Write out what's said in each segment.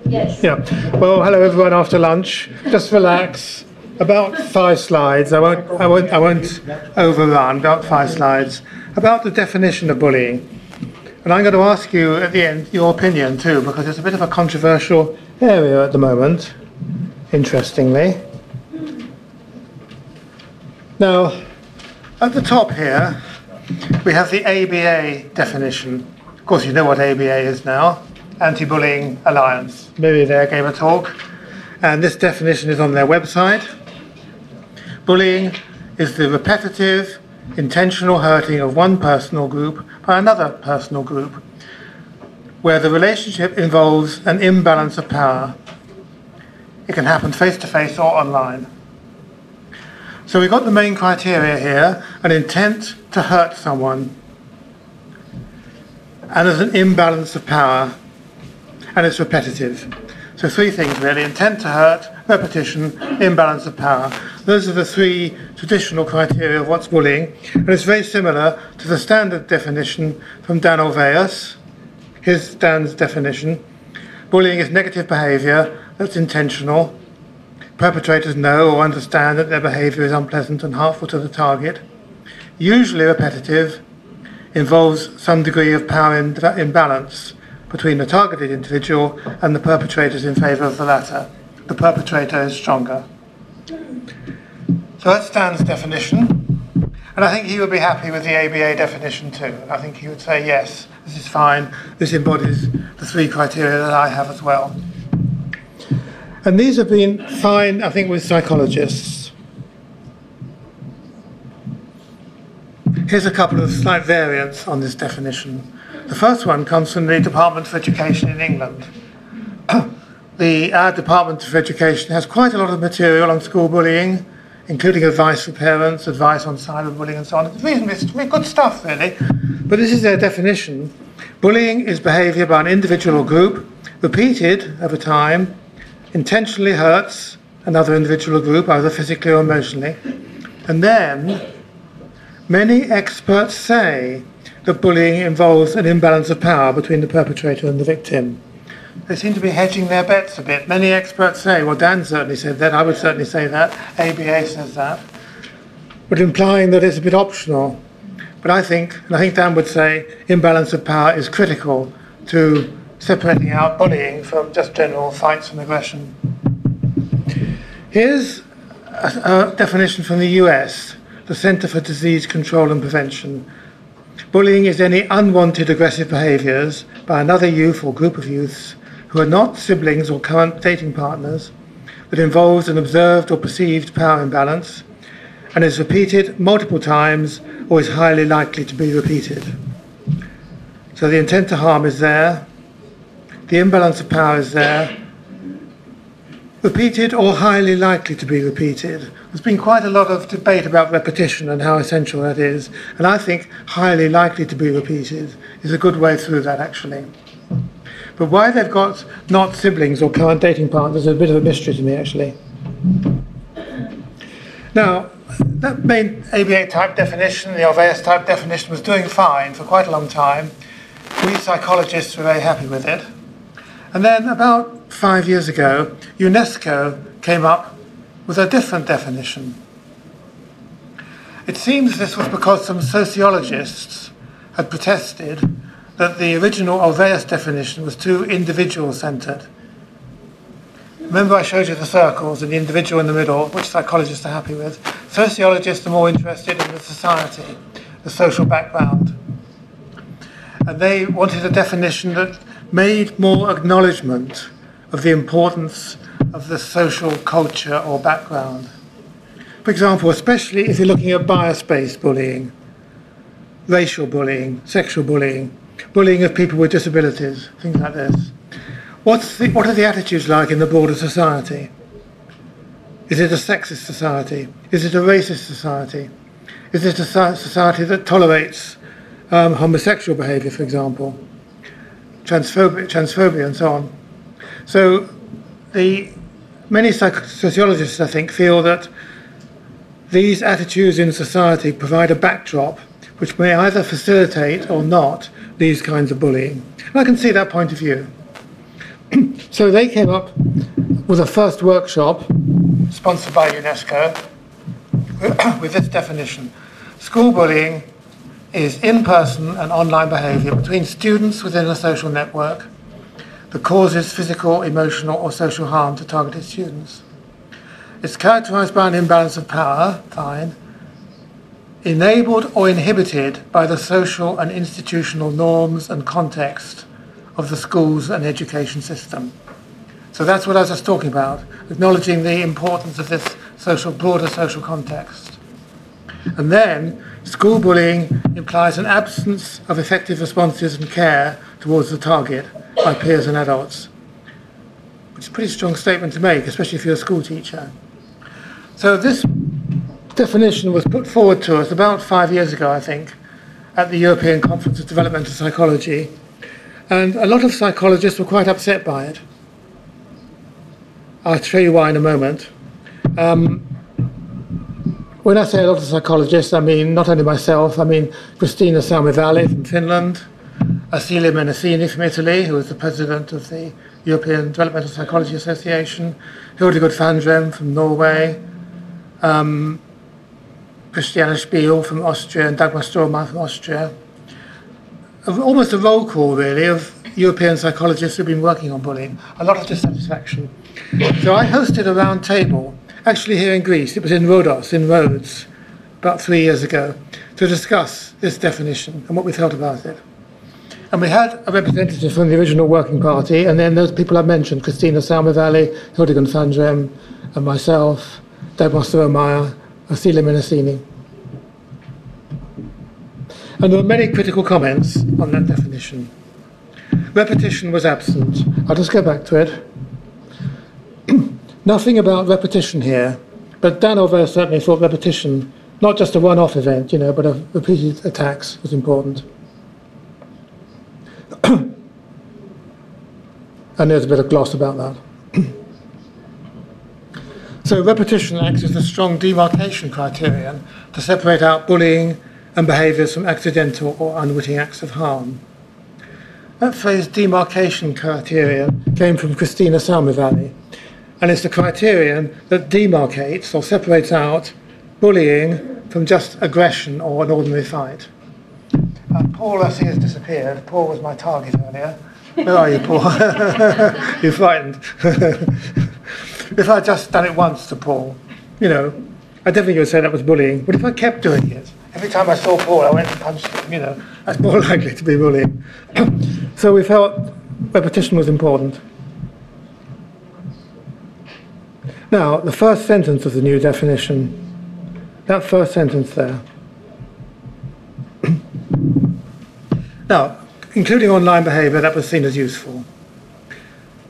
Yes. Yeah. Well, hello everyone after lunch. Just relax. About 5 slides. I won't overrun. About 5 slides about the definition of bullying. And I'm going to ask you at the end your opinion too, because it's a bit of a controversial area at the moment, interestingly. Now, at the top here, we have the ABA definition. Of course, you know what ABA is now. Anti-Bullying Alliance. Miri there gave a talk, and this definition is on their website. Bullying is the repetitive, intentional hurting of one person or group by another person or group, where the relationship involves an imbalance of power. It can happen face-to-face or online. So we've got the main criteria here: an intent to hurt someone, and there's an imbalance of power, and it's repetitive. So 3 things really: intent to hurt, repetition, imbalance of power. Those are the 3 traditional criteria of what's bullying, and it's very similar to the standard definition from Dan Olveus. Here's Dan's definition. Bullying is negative behaviour that's intentional. Perpetrators know or understand that their behaviour is unpleasant and harmful to the target. Usually repetitive, involves some degree of power imbalance between the targeted individual and the perpetrators in favour of the latter. The perpetrator is stronger. So that's Dan's definition, and I think he would be happy with the ABA definition too. I think he would say, yes, this is fine, this embodies the 3 criteria that I have as well. And these have been fine, I think, with psychologists. Here's a couple of slight variants on this definition. The first one comes from the Department for Education in England. Our Department for Education has quite a lot of material on school bullying, including advice for parents, advice on cyberbullying and so on. It's reasonably good stuff, really. But this is their definition. Bullying is behaviour by an individual or group, repeated over time, intentionally hurts another individual or group, either physically or emotionally. And then, many experts say that bullying involves an imbalance of power between the perpetrator and the victim. They seem to be hedging their bets a bit. Many experts say, well, Dan certainly said that, I would certainly say that, ABA says that, but implying that it's a bit optional. But I think Dan would say, imbalance of power is critical to separating out bullying from just general fights and aggression. Here's a definition from the US, the Center for Disease Control and Prevention. Bullying is any unwanted aggressive behaviours by another youth or group of youths who are not siblings or current dating partners, that involves an observed or perceived power imbalance and is repeated multiple times or is highly likely to be repeated. So the intent to harm is there, the imbalance of power is there, repeated or highly likely to be repeated. There's been quite a lot of debate about repetition and how essential that is, and I think highly likely to be repeated is a good way through that, actually. But why they've got not siblings or current dating partners is a bit of a mystery to me, actually. Now, that main ABA type definition, the Olveus type definition, was doing fine for quite a long time. We psychologists were very happy with it. And then about 5 years ago, UNESCO came up with a different definition. It seems this was because some sociologists had protested that the original Olveus definition was too individual-centred. Remember I showed you the circles and the individual in the middle, which psychologists are happy with. Sociologists are more interested in the society, the social background. And they wanted a definition that made more acknowledgement of the importance of the social culture or background. For example, especially if you're looking at bias-based bullying, racial bullying, sexual bullying, bullying of people with disabilities, things like this. What are the attitudes like in the broader society? Is it a sexist society? Is it a racist society? Is it a society that tolerates homosexual behaviour, for example? Transphobia and so on. So many sociologists, I think, feel that these attitudes in society provide a backdrop which may either facilitate or not these kinds of bullying. And I can see that point of view. So they came up with a first workshop, sponsored by UNESCO, with this definition. School bullying is in-person and online behaviour between students within a social network that causes physical, emotional or social harm to targeted students. It's characterised by an imbalance of power, fine, enabled or inhibited by the social and institutional norms and context of the schools and education system. So that's what I was just talking about, acknowledging the importance of this broader social context. And then, school bullying implies an absence of effective responses and care towards the target by peers and adults, which is a pretty strong statement to make, especially if you're a school teacher. So this definition was put forward to us about 5 years ago, I think, at the European Conference of Developmental Psychology, and a lot of psychologists were quite upset by it. I'll show you why in a moment. When I say a lot of psychologists, I mean not only myself, I mean Cristina Salmivalli from Finland, Acila Menacini from Italy, who was the president of the European Developmental Psychology Association, Hildegard Fandrem from Norway, Christiane Spiel from Austria, and Dagmar Strohmeier from Austria. Almost a roll call, really, of European psychologists who've been working on bullying. A lot of dissatisfaction. So I hosted a round table, actually here in Greece. It was in Rhodos, in Rhodes, about 3 years ago, to discuss this definition and what we felt about it. And we had a representative from the original Working Party, and then those people I mentioned, Cristina Salmivalli, Hildegard Fandrem, and myself, Dagmar Strohmeier, Acila Menacini. And there were many critical comments on that definition. Repetition was absent. I'll just go back to it. Nothing about repetition here, but Danover certainly thought repetition, not just a one-off event, but of repeated attacks was important. And there's a bit of gloss about that. So repetition acts as a strong demarcation criterion to separate out bullying and behaviours from accidental or unwitting acts of harm. That phrase, demarcation criterion, came from Cristina Salmivalli, and it's the criterion that demarcates or separates out bullying from just aggression or an ordinary fight. Paul, I see, has disappeared. Paul was my target earlier. Where are you, Paul? You're frightened. If I'd just done it once to Paul, I don't think you would say that was bullying, but if I kept doing it, every time I saw Paul, I went and punched him, that's more likely to be bullying. So we felt repetition was important. Now, the first sentence of the new definition, that first sentence there. Now, including online behaviour, that was seen as useful.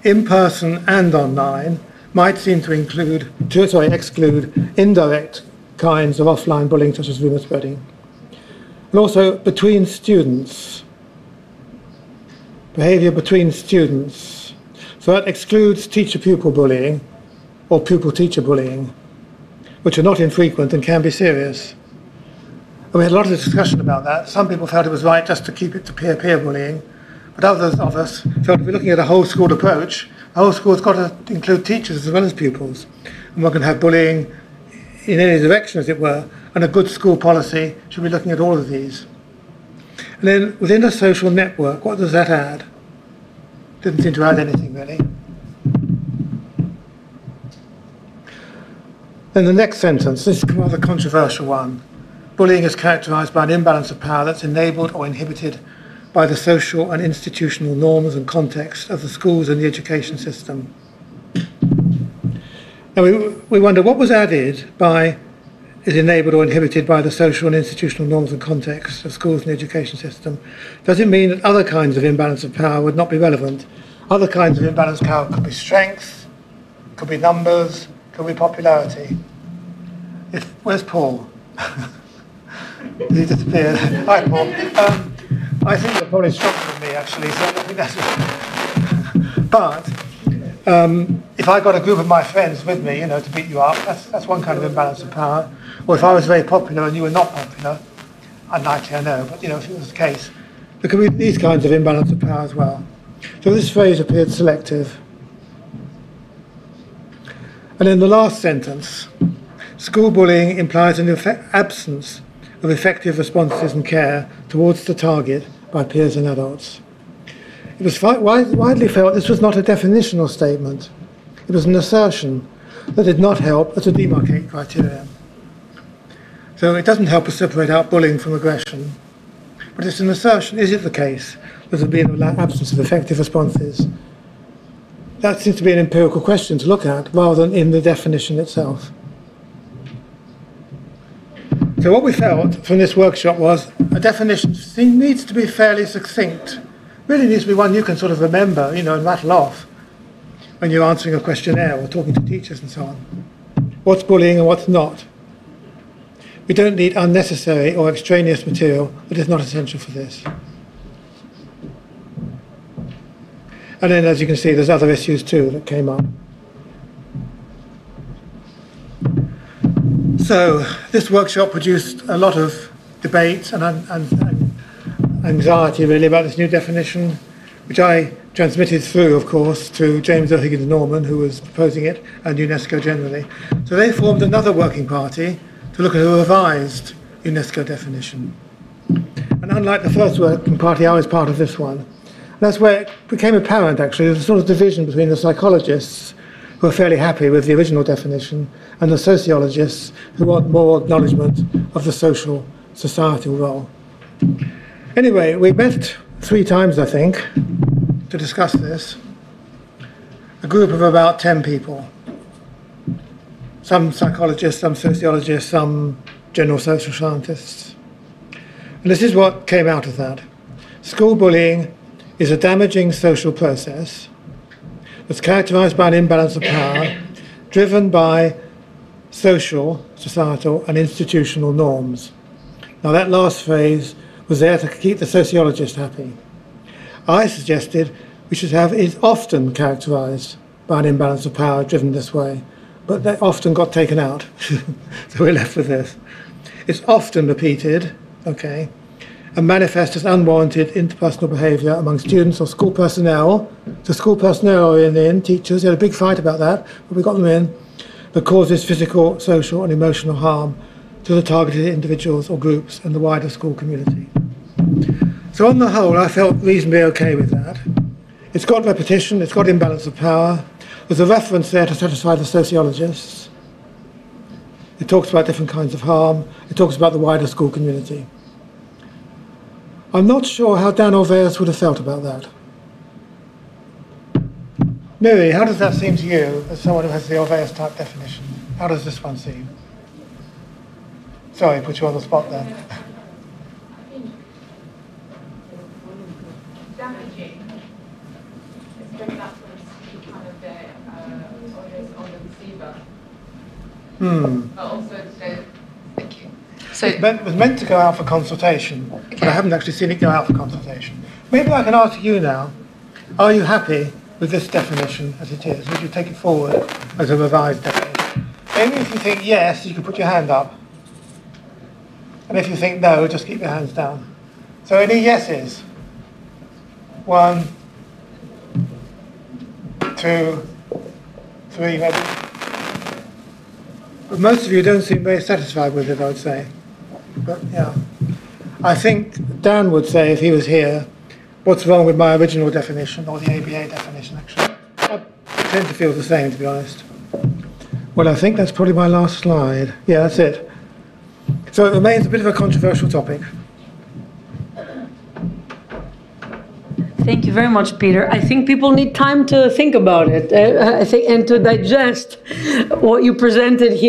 In-person and online might seem to exclude indirect kinds of offline bullying, such as rumour spreading. And also between students, behaviour between students. So that excludes teacher-pupil bullying or pupil-teacher bullying, which are not infrequent and can be serious. And we had a lot of discussion about that. Some people felt it was right just to keep it to peer-peer bullying, but others of us felt if we're looking at a whole school approach, the whole school's got to include teachers as well as pupils. And we're going to have bullying in any direction, as it were, and a good school policy should be looking at all of these. And then within a social network, what does that add? Didn't seem to add anything, really. Then the next sentence, this is a rather controversial one. Bullying is characterised by an imbalance of power that's enabled or inhibited by the social and institutional norms and context of the schools and the education system. Now we wonder what was added by is enabled or inhibited by the social and institutional norms and context of schools and the education system. Does it mean that other kinds of imbalance of power would not be relevant? Other kinds of imbalance of power could be strength, could be numbers, could be popularity. Where's Paul? He disappeared. Hi, Paul. I think you're probably stronger than me, actually, so I don't think that's But if I got a group of my friends with me, to beat you up, that's one kind of imbalance of power. Or if I was very popular and you were not popular, unlikely I know, but if it was the case, there could be these kinds of imbalance of power as well. So this phrase appeared selective. And in the last sentence, school bullying implies an absence of effective responses and care towards the target by peers and adults. It was widely felt this was not a definitional statement. It was an assertion that did not help as a demarcate criterion. So it doesn't help us separate out bullying from aggression, but it's an assertion. Is it the case that there's been an absence of effective responses? That seems to be an empirical question to look at rather than in the definition itself. So what we felt from this workshop was a definition needs to be fairly succinct. Really needs to be one you can sort of remember, you know, and rattle off when you're answering a questionnaire or talking to teachers and so on. What's bullying and what's not? We don't need unnecessary or extraneous material that is not essential for this. And then, as you can see, there's other issues too that came up. So this workshop produced a lot of debate and anxiety really about this new definition, which I transmitted through, of course, to James O'Higgins Norman, who was proposing it, and UNESCO generally. So they formed another working party to look at a revised UNESCO definition. And unlike the first working party, I was part of this one. And that's where it became apparent, actually, there's a sort of division between the psychologists, who are fairly happy with the original definition, and the sociologists, who want more acknowledgement of the social, societal role. Anyway, we met 3 times, I think, to discuss this. A group of about 10 people. Some psychologists, some sociologists, some general social scientists. And this is what came out of that. School bullying is a damaging social process that's characterized by an imbalance of power, driven by social, societal, and institutional norms. Now that last phrase was there to keep the sociologist happy. I suggested we should have is often characterized by an imbalance of power driven this way, but they often got taken out. So we're left with this. It's often repeated, okay, and manifests as unwarranted interpersonal behaviour among students or school personnel. So school personnel are in, teachers, they had a big fight about that, but we got them in, that causes physical, social and emotional harm to the targeted individuals or groups and the wider school community. So on the whole, I felt reasonably okay with that. It's got repetition, it's got imbalance of power. There's a reference there to satisfy the sociologists. It talks about different kinds of harm. It talks about the wider school community. I'm not sure how Dan Orveus would have felt about that. Miri, how does that seem to you, as someone who has the Orveus type definition? How does this one seem? Sorry, put you on the spot there. Damaging. It's bringing up kind of the onus on the receiver. But also thank you. So it was meant to go out for consultation, but I haven't actually seen it go out for consultation. Maybe I can ask you now, are you happy with this definition as it is? Would you take it forward as a revised definition? Maybe if you think yes, you can put your hand up. And if you think no, just keep your hands down. So any yeses? 1, 2, 3, maybe. But most of you don't seem very satisfied with it, I would say. But yeah, I think Dan would say, if he was here, what's wrong with my original definition, or the ABA definition, actually? I tend to feel the same, to be honest. Well, I think that's probably my last slide. Yeah, that's it. So it remains a bit of a controversial topic. Thank you very much, Peter. I think people need time to think about it, I think, and to digest what you presented here.